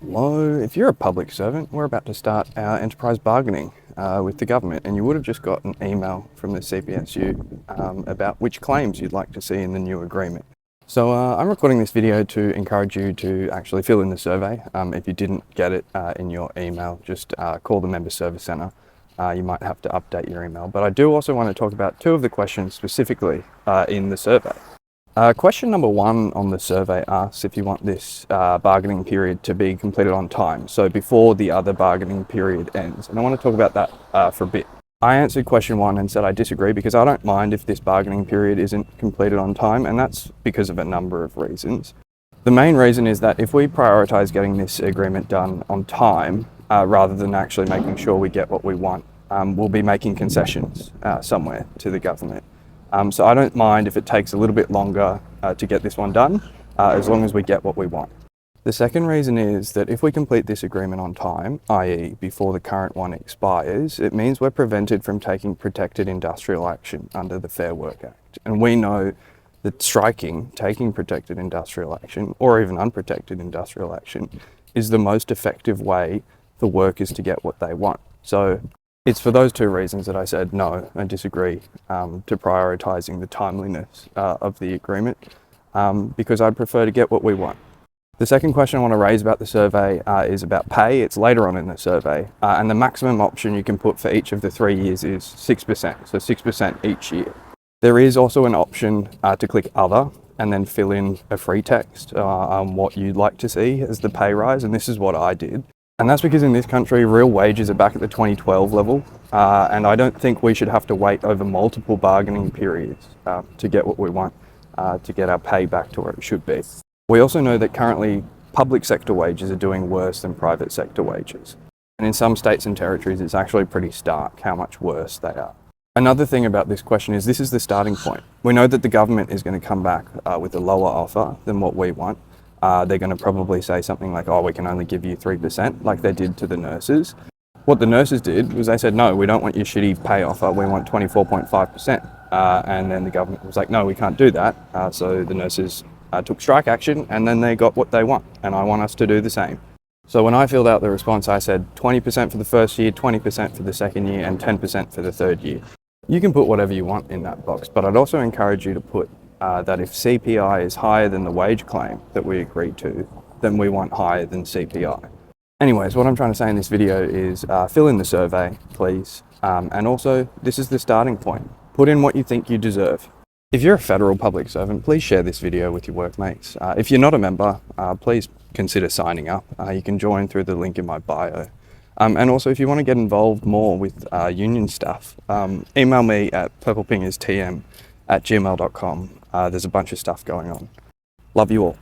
Hello, if you're a public servant, we're about to start our enterprise bargaining with the government, and you would have just got an email from the CPSU about which claims you'd like to see in the new agreement. So I'm recording this video to encourage you to actually fill in the survey. If you didn't get it in your email, just call the Member Service Centre. You might have to update your email. But I do also want to talk about two of the questions specifically in the survey. Question number one on the survey asks if you want this bargaining period to be completed on time, so before the other bargaining period ends. And I want to talk about that for a bit. I answered question one and said I disagree because I don't mind if this bargaining period isn't completed on time, and that's because of a number of reasons. The main reason is that if we prioritise getting this agreement done on time, rather than actually making sure we get what we want, we'll be making concessions somewhere to the government. So I don't mind if it takes a little bit longer to get this one done, as long as we get what we want. The second reason is that if we complete this agreement on time, i.e. before the current one expires, it means we're prevented from taking protected industrial action under the Fair Work Act. And we know that striking, taking protected industrial action, or even unprotected industrial action, is the most effective way for workers to get what they want. So it's for those two reasons that I said no, I disagree to prioritising the timeliness of the agreement, because I'd prefer to get what we want. The second question I want to raise about the survey is about pay. It's later on in the survey, and the maximum option you can put for each of the 3 years is 6%, so 6% each year. There is also an option to click other and then fill in a free text on what you'd like to see as the pay rise, and this is what I did. And that's because in this country, real wages are back at the 2012 level, and I don't think we should have to wait over multiple bargaining periods to get what we want, to get our pay back to where it should be. We also know that currently public sector wages are doing worse than private sector wages. And in some states and territories, it's actually pretty stark how much worse they are. Another thing about this question is this is the starting point. We know that the government is going to come back with a lower offer than what we want. They're going to probably say something like, oh, we can only give you 3%, like they did to the nurses. What the nurses did was they said, no, we don't want your shitty pay offer, we want 24.5%. And then the government was like, no, we can't do that. So the nurses took strike action, and then they got what they want, and I want us to do the same. So when I filled out the response, I said 20% for the first year, 20% for the second year, and 10% for the third year. You can put whatever you want in that box, but I'd also encourage you to put that if CPI is higher than the wage claim that we agreed to, then we want higher than CPI. Anyways, what I'm trying to say in this video is fill in the survey, please. And also, this is the starting point. Put in what you think you deserve. If you're a federal public servant, please share this video with your workmates. If you're not a member, please consider signing up. You can join through the link in my bio. And also, if you want to get involved more with union stuff, email me at purplepingerstm@gmail.com. There's a bunch of stuff going on. Love you all.